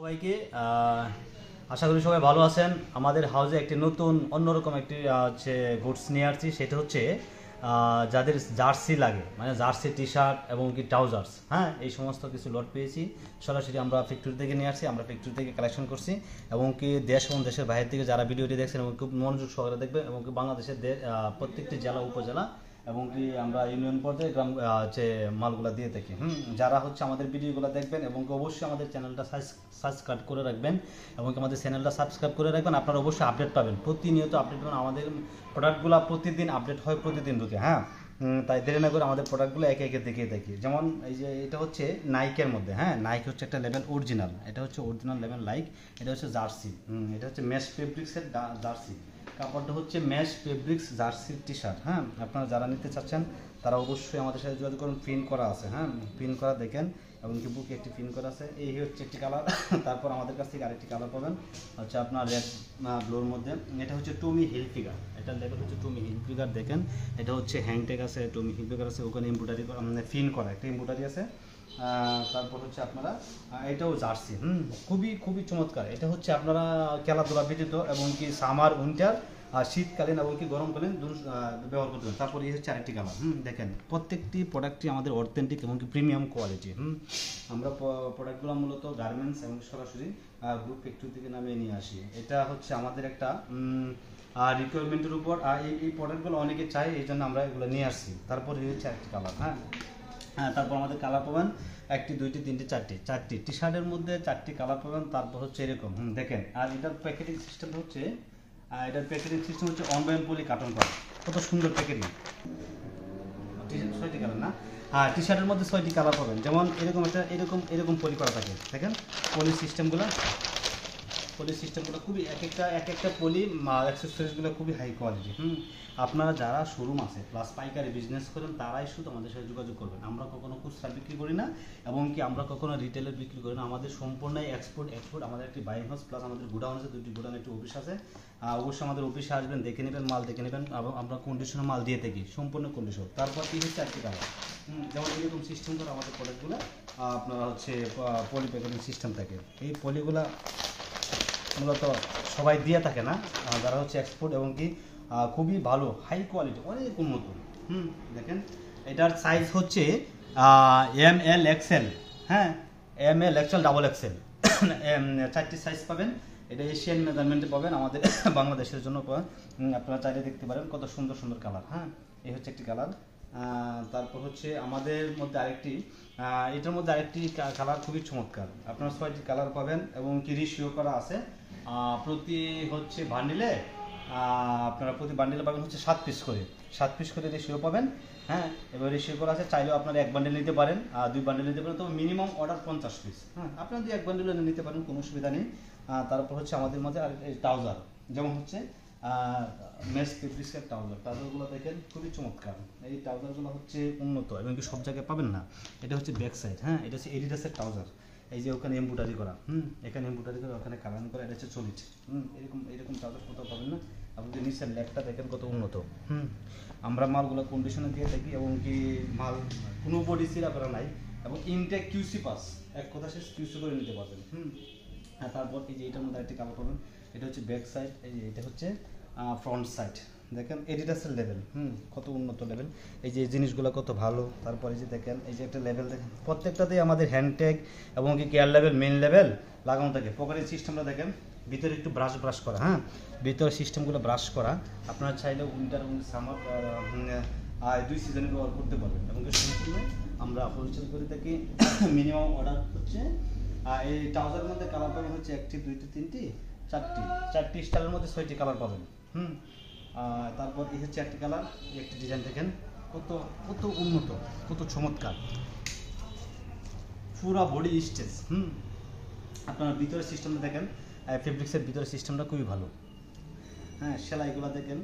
সবাইকে আশা করি সবাই ভালো আছেন। আমাদের হাউসে একটি নতুন অন্যরকম একটি হচ্ছে গুডস নিয়ে আসছি। সেটা হচ্ছে যাদের জার্সি লাগে, মানে জার্সি টি শার্ট এবং কি ট্রাউজার্স, হ্যাঁ, এই সমস্ত কিছু লট পেয়েছি। সরাসরি আমরা ফ্যাক্টরি থেকে নিয়ে আসছি, আমরা ফ্যাক্টরি থেকে কালেকশন করছি এবং কি দেশ এবং দেশের বাইরে থেকে যারা ভিডিওটি দেখছেন এবং খুব মনোযোগ সহকারে দেখবেন এবং কি বাংলাদেশের প্রত্যেকটি জেলা উপজেলা এবং কি আমরা ইউনিয়ন পর্যায়ে গ্রাম যে মালগুলো দিয়ে থাকি। যারা হচ্ছে আমাদের ভিডিওগুলো দেখবেন এবং অবশ্যই আমাদের চ্যানেলটা সাবস্ক্রাইব করে রাখবেন এবং আমাদের চ্যানেলটা সাবস্ক্রাইব করে রাখবেন। আপনারা অবশ্যই আপডেট পাবেন, প্রতিনিয়ত আপডেট পাবেন। আমাদের প্রোডাক্টগুলো প্রতিদিন আপডেট হয়, প্রতিদিন ঢুকে, হ্যাঁ। তাই দেরি না করে আমাদের প্রোডাক্টগুলো একে একে দেখিয়ে থাকি। যেমন এই যে এটা হচ্ছে নাইকের মধ্যে, হ্যাঁ, নাইক হচ্ছে একটা লেভেল অরিজিনাল, এটা হচ্ছে অরিজিনাল লেভেল নাইক। এটা হচ্ছে জার্সি, এটা হচ্ছে মেশ ফেব্রিক্সের জার্সি। কাপড়টা হচ্ছে মেশ ফেব্রিক্স জার্সির টি শার্ট, হ্যাঁ। আপনারা যারা নিতে চাচ্ছেন তারা অবশ্যই আমাদের সাথে যোগাযোগ করুন। প্রিন্ট করা আছে, হ্যাঁ, প্রিন্ট করা দেখেন এবং কি বুকে একটি প্রিন্ট করা আছে। এই হচ্ছে একটি কালার। তারপর আমাদের কাছ থেকে আরেকটি কালার পাবেন হচ্ছে আপনার রেড ব্লুর মধ্যে। এটা হচ্ছে টমি হিলফিগার, এটার লেভেল হচ্ছে টমি হিলফিগার। দেখেন এটা হচ্ছে হ্যাংটেক আছে, টমি হিলফিগার আছে, ওখানে এমব্রয়ডারি মানে প্রিন্ট করা একটা এমব্রয়ডারি আছে। তারপর হচ্ছে আপনারা এটাও জার্সি, খুবই খুবই চমৎকার। এটা হচ্ছে আপনারা খেলাধুলা ব্যতীত এবং কি সামার উইন্টার শীতকালীন এবং কি গরমকালীন ব্যবহার করতে পারেন। তারপর এই হচ্ছে আরেকটি কালার। দেখেন প্রত্যেকটি প্রোডাক্টই আমাদের অথেন্টিক এবং কি প্রিমিয়াম কোয়ালিটি। আমরা প্রোডাক্টগুলো মূলত গার্মেন্টস এবং সরাসরি গ্রুপ ফ্যাক্টরি থেকে নামিয়ে নিয়ে আসি। এটা হচ্ছে আমাদের একটা রিকোয়ারমেন্টের উপর এই প্রোডাক্টগুলো অনেকে চাই, এই জন্য আমরা এগুলো নিয়ে আসছি। তারপর এই হচ্ছে আরেকটি কালার, হ্যাঁ। তারপর আমাদের কালার পাবেন একটি, দুইটি, তিনটি, চারটি টি শার্টের মধ্যে চারটি কালার পাবেন। তারপর হচ্ছে এরকম, দেখেন। আর এটার প্যাকেটিং সিস্টেম হচ্ছে অনলাইন পলি কার্টন করা, কত সুন্দর প্যাকেটিং। টি শার্ট 6টি কালার না, হ্যাঁ, টি শার্টের মধ্যে 6টি কালার পাবেন। যেমন এরকম একটা এরকম পলি করা থাকে, দেখেন পলি সিস্টেমগুলো খুবই এক একটা পলি অ্যাক্সেসরিজগুলো খুবই হাই কোয়ালিটি। আপনারা যারা শোরুম আছে প্লাস পাইকারি বিজনেস করেন তারাই শুধু আমাদের সাথে যোগাযোগ করবেন। আমরা কখনো খুচরা বিক্রি করি না এবং কি আমরা কখনো রিটেলে বিক্রি করি না। আমাদের সম্পূর্ণ এক্সপোর্ট আমাদের একটি বাইং হাউস প্লাস আমাদের গোডাউন আছে, 2টি গোডাউন, একটি অফিস আছে। অবশ্যই আমাদের অফিসে আসবেন, দেখে নেবেন, মাল দেখে নেবেন এবং আমরা কন্ডিশনে মাল দিয়ে থাকি, সম্পূর্ণ কন্ডিশন। তারপর কি হচ্ছে একটি কালার, যেমন এরকম সিস্টেম করে আমাদের প্রোডাক্টগুলো আপনারা হচ্ছে পলি প্যাকেটিং সিস্টেম থাকে। এই পলিগুলা মূলত সবাই দিয়ে থাকে না, যারা হচ্ছে এক্সপোর্ট এবং কি খুবই ভালো হাই কোয়ালিটি, অনেক উন্নত। দেখেন এটার সাইজ হচ্ছে ML XL, হ্যাঁ, ML XL XXL, 4টি সাইজ পাবেন। এটা এশিয়ান মেজারমেন্টে পাবেন, আমাদের বাংলাদেশের জন্য আপনারা চাইলে দেখতে পারেন, কত সুন্দর সুন্দর কালার, হ্যাঁ। এই হচ্ছে একটি কালার। তারপর হচ্ছে আমাদের মধ্যে আরেকটি, এটার মধ্যে আরেকটি কালার খুবই চমৎকার। আপনারা 6টি কালার পাবেন এবং কি রেশিও করা আছে। প্রতি হচ্ছে বান্ডিলে আপনারা প্রতি বান্ডিলে পাবেন হচ্ছে 7 পিস করে রেশিও পাবেন, হ্যাঁ। এবার রেশিও করা আছে, চাইলেও আপনারা 1 বান্ডিল নিতে পারেন, 2 বান্ডিল নিতে পারেন, তবে মিনিমাম অর্ডার 50 পিস, হ্যাঁ। আপনারা 2 1 বান্ডিল নিতে পারেন, কোনো অসুবিধা নেই। তারপর হচ্ছে আমাদের মধ্যে আর ট্রাউজার, যেমন হচ্ছে মেশ ফেব্রিক্সের ট্রাউজারগুলো দেখেন খুবই চমৎকার। এই ট্রাউজারগুলো হচ্ছে উন্নত এবং কি সব জায়গায় পাবেন না। এটা হচ্ছে ব্যাক সাইড, হ্যাঁ, এটা হচ্ছে এডিডাসের ট্রাউজার। এই যে ওখানে এমব্রয়ডারি করা, এখানে এমব্রয়ডারি করা, ওখানে কালার করা, এটা হচ্ছে সলিড। এরকম ট্রাউজার কোথাও পাবেন না। আপনি নিচের ল্যাগটা দেখেন কত উন্নত। আমরা মালগুলো কন্ডিশনে দিয়ে থাকি এবং কি মাল কোনো বডি সিরা করা নাই এবং ইনটেক কিউসি পাস, এক কথা শেষ, কিউসি করে নিতে পারবেন। হ্যাঁ, তারপর এই যে এটার মধ্যে আরেকটি কালার পাবেন, এটা হচ্ছে ব্যাক সাইড, এই যে এটা হচ্ছে ফ্রন্ট সাইড। দেখেন এডিডাসের লেভেল, কত উন্নত লেভেল, এই যে জিনিসগুলো কত ভালো। তারপরে যে দেখেন এই যে একটা লেভেল, দেখেন প্রত্যেকটাতেই আমাদের হ্যান্ডটেগ এবং কি কেয়ার লেভেল, মেন লেভেল লাগানো থাকে। পকেটের সিস্টেমটা দেখেন, ভিতরে একটু ব্রাশ করা, হ্যাঁ, ভিতরে সিস্টেমগুলো ব্রাশ করা। আপনারা চাইলে উইন্টার এবং সামার 2 সিজনে ব্যবহার করতে পারবেন এবং সম্পূর্ণ আমরা হোলসেল করে থাকি। মিনিমাম অর্ডার হচ্ছে এই ট্রাউজারের মধ্যে কালার পাবেন হচ্ছে 1টি, 2টি, 3টি, 4টি স্টাইলের মধ্যে 6টি কালার পাবেন। তারপর এই হচ্ছে একটি কালার, একটি ডিজাইন দেখেন কত কত উন্নত, কত চমৎকার, পুরা বডি স্টেজ। আপনার ভিতরের সিস্টেমটা দেখেন, ফেব্রিক্সের ভিতরের সিস্টেমটা খুবই ভালো, হ্যাঁ। সেলাইগুলো দেখেন,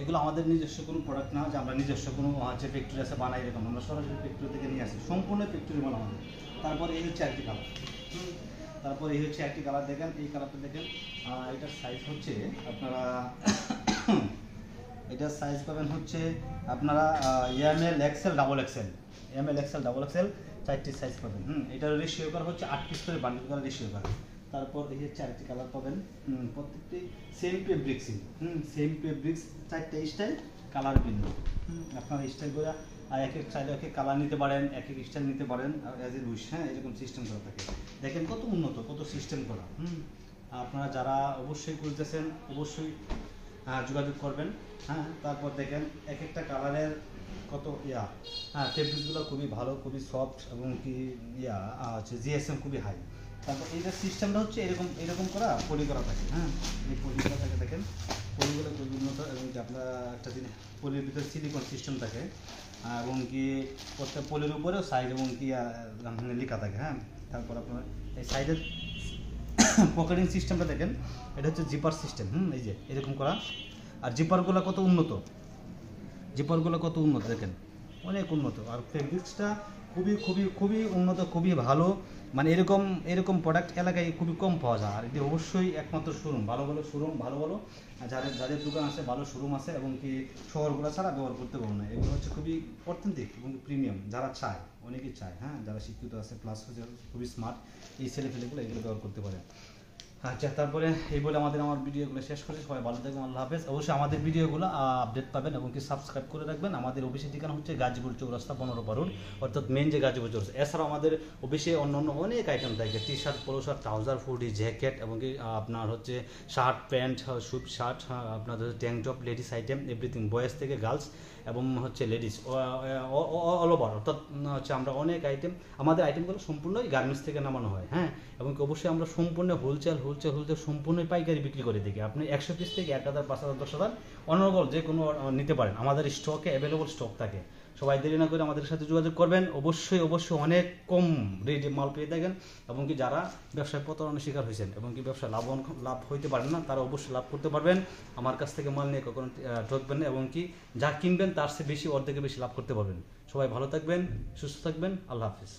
এগুলো আমাদের নিজস্ব কোনো প্রোডাক্ট না যে আমরা নিজস্ব কোনো হচ্ছে ফ্যাক্টরি আছে বানাই, এরকম আমরা সরাসরি ফ্যাক্টরি থেকে নিয়ে আসি, সম্পূর্ণ ফ্যাক্টরি মাল আমাদের। তারপর এই হচ্ছে একটি কালার, দেখেন, এই কালারটা দেখেন। এটার সাইজ হচ্ছে আপনারা এটার সাইজ পাবেন হচ্ছে আপনারা ML XL XXL, ML XL XXL 4টি সাইজ পাবেন। এটার রেশিও করা হচ্ছে 8 পিস করে বান্ডিল করা রেশিও করা। তারপর এই যে 4টি কালার পাবেন, প্রত্যেকটি সেম ফেব্রিক্সই, সেম ফেব্রিক্স, 4টে স্টাইল, কালার ভিন্ন। আপনার স্টাইলগুলো এক এক চাইলে এক এক কালার নিতে পারেন, এক এক স্টাইল নিতে পারেন, অ্যাজ এ উইশ। হ্যাঁ, এরকম সিস্টেম করা থাকে। দেখেন কত উন্নত, কত সিস্টেম করা। আপনারা যারা অবশ্যই খুঁজতেছেন অবশ্যই যোগাযোগ করবেন। হ্যাঁ, তারপর দেখেন এক একটা কালারের কত হ্যাঁ, ফেব্রিক্সগুলো খুবই ভালো, খুবই সফট, এবং কি হচ্ছে জিএসএম খুবই হাই। তারপর এইটা সিস্টেমটা হচ্ছে এরকম এরকম করা পলি করা থাকে। হ্যাঁ, এই পলি করা থাকে, দেখেন পলিগুলো খুব উন্নত, এবং কি আপনার একটা জিনিস পলির ভিতরে সিলিকন সিস্টেম থাকে, এবং কি প্রত্যেক পলির উপরেও সাইড এবং কি লেখা থাকে। হ্যাঁ, তারপর আপনার এই সাইডের পকেটিং সিস্টেমটা দেখেন, এটা হচ্ছে জিপার সিস্টেম। এই যে এরকম করা, আর জিপারগুলো কত উন্নত, জিপারগুলো কত উন্নত দেখেন, অনেক উন্নত। আর ফেব্রিক্সটা খুবই খুবই খুবই উন্নত, খুবই ভালো। মানে এরকম এরকম প্রোডাক্ট এলাকায় খুবই কম পাওয়া যায়। আর এটি অবশ্যই একমাত্র শোরুম, ভালো ভালো শোরুম, ভালো ভালো যাদের যাদের দোকান আছে, ভালো শোরুম আছে, এবং কি শহরগুলো ছাড়া ব্যবহার করতে পারবো না। এগুলো হচ্ছে খুবই অথেন্টিক এবং প্রিমিয়াম, যারা চায়, অনেকেই চায়। হ্যাঁ, যারা শিক্ষিত আছে প্লাস হচ্ছে খুবই স্মার্ট, এই ছেলেপেলেগুলো এগুলো ব্যবহার করতে পারে। আচ্ছা, তারপরে এই বলে আমার ভিডিওগুলো শেষ করি। সবাই ভালো থাকবেন, আল্লাহ হাফেজ। অবশ্যই আমাদের ভিডিওগুলো আপডেট পাবেন, এবং কি সাবস্ক্রাইব করে রাখবেন। আমাদের অফিসের ঠিকানা হচ্ছে গাজীপুর চৌরাস্তা 15 রোড, অর্থাৎ মেন যে গাজীপুর চৌরাস্তা। এছাড়াও আমাদের অফিসে অন্য অন্য অনেক আইটেম থাকে, T shirt, polo shirt, trouser, hoodie, jacket, এবং কি আপনার হচ্ছে শার্ট, প্যান্ট, স্যুট শার্ট, আপনার হচ্ছে tank top, ladies item, everything, boys থেকে গার্লস, এবং হচ্ছে লেডিস, অল ওভার। অর্থাৎ হচ্ছে আমরা অনেক আইটেম, আমাদের আইটেমগুলো সম্পূর্ণই গার্মেন্টস থেকে নামানো হয়। হ্যাঁ, এবং অবশ্যই আমরা সম্পূর্ণ হোলসেল সম্পূর্ণই পাইকারি বিক্রি করে থাকি। আপনি 100 পিস থেকে 1000, 5000, 10,000 অনর্গল যে কোনো নিতে পারেন। আমাদের স্টকে অ্যাভেলেবল স্টক থাকে। সবাই দেরি না করে আমাদের সাথে যোগাযোগ করবেন। অবশ্যই অবশ্যই অনেক কম রেটে মাল পেয়ে থাকেন, এবং কি যারা ব্যবসায় প্রতারণার শিকার হয়েছেন এবং কি ব্যবসায় লাভ হইতে পারেন না, তারা অবশ্যই লাভ করতে পারবেন। আমার কাছ থেকে মাল নিয়ে কখনো ঠকবেন না, এবং কি যা কিনবেন তার চেয়ে বেশি, অর্ধেকের বেশি লাভ করতে পারবেন। সবাই ভালো থাকবেন, সুস্থ থাকবেন, আল্লাহ হাফিজ।